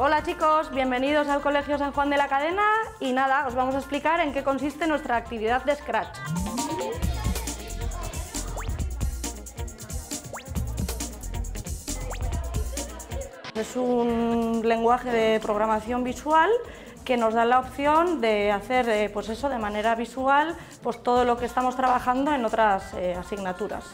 Hola chicos, bienvenidos al Colegio San Juan de la Cadena y nada, os vamos a explicar en qué consiste nuestra actividad de Scratch. Es un lenguaje de programación visual que nos da la opción de hacer pues eso, de manera visual pues todo lo que estamos trabajando en otras asignaturas.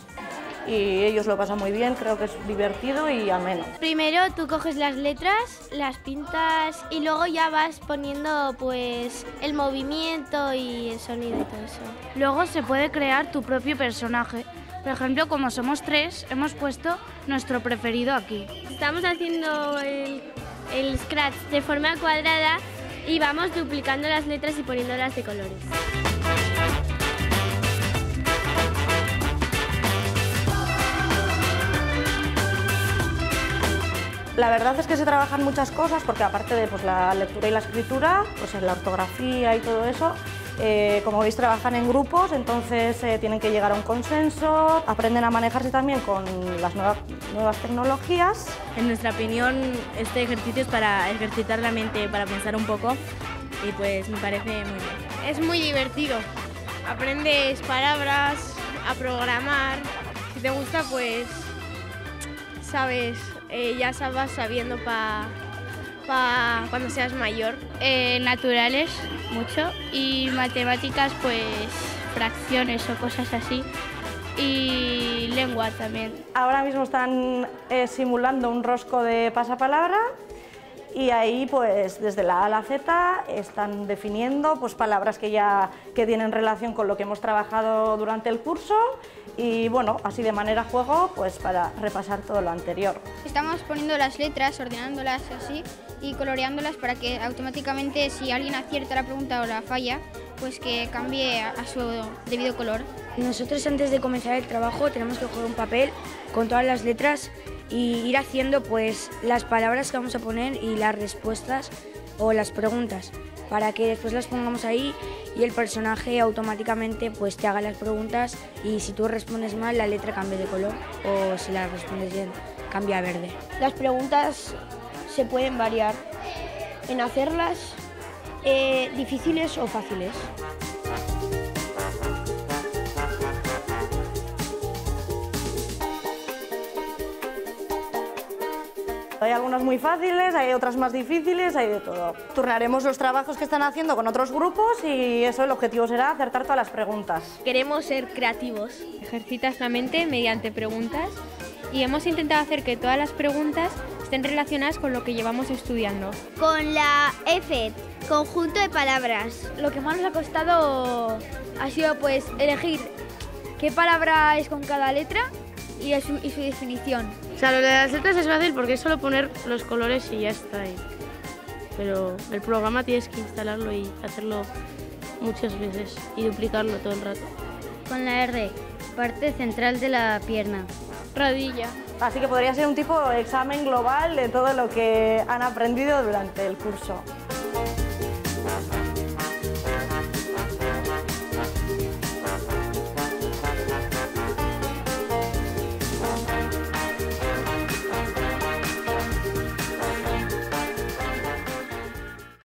Y ellos lo pasan muy bien, creo que es divertido y ameno. Primero tú coges las letras, las pintas y luego ya vas poniendo pues el movimiento y el sonido y todo eso. Luego se puede crear tu propio personaje. Por ejemplo, como somos 3, hemos puesto nuestro preferido aquí. Estamos haciendo el Scratch de forma cuadrada y vamos duplicando las letras y poniéndolas de colores. La verdad es que se trabajan muchas cosas porque aparte de pues, la lectura y la escritura, pues en la ortografía y todo eso, como veis trabajan en grupos, entonces tienen que llegar a un consenso, aprenden a manejarse también con las nuevas tecnologías. En nuestra opinión, este ejercicio es para ejercitar la mente, para pensar un poco y pues me parece muy bien. Es muy divertido, aprendes palabras, a programar, si te gusta pues sabes, ya vas sabiendo para cuando seas mayor. Naturales, mucho, y matemáticas, pues fracciones o cosas así, y lengua también. Ahora mismo están simulando un rosco de pasapalabra y ahí pues desde la A a la Z están definiendo pues, palabras que tienen relación con lo que hemos trabajado durante el curso y bueno, así de manera juego pues para repasar todo lo anterior. Estamos poniendo las letras, ordenándolas así y coloreándolas para que automáticamente si alguien acierta la pregunta o la falla, pues que cambie a su debido color. Nosotros antes de comenzar el trabajo tenemos que coger un papel con todas las letras y ir haciendo pues las palabras que vamos a poner y las respuestas o las preguntas para que después las pongamos ahí y el personaje automáticamente pues te haga las preguntas y si tú respondes mal la letra cambia de color o si la respondes bien cambia a verde. Las preguntas se pueden variar en hacerlas difíciles o fáciles. Hay algunas muy fáciles, hay otras más difíciles, hay de todo. Turnaremos los trabajos que están haciendo con otros grupos y eso el objetivo será acertar todas las preguntas. Queremos ser creativos. Ejercitas la mente mediante preguntas y hemos intentado hacer que todas las preguntas estén relacionadas con lo que llevamos estudiando. Con la F, conjunto de palabras. Lo que más nos ha costado ha sido pues elegir qué palabra es con cada letra y su definición. O sea, lo de las letras es fácil porque es solo poner los colores y ya está ahí. Pero el programa tienes que instalarlo y hacerlo muchas veces y duplicarlo todo el rato. Con la R, parte central de la pierna. Rodilla. Así que podría ser un tipo de examen global de todo lo que han aprendido durante el curso.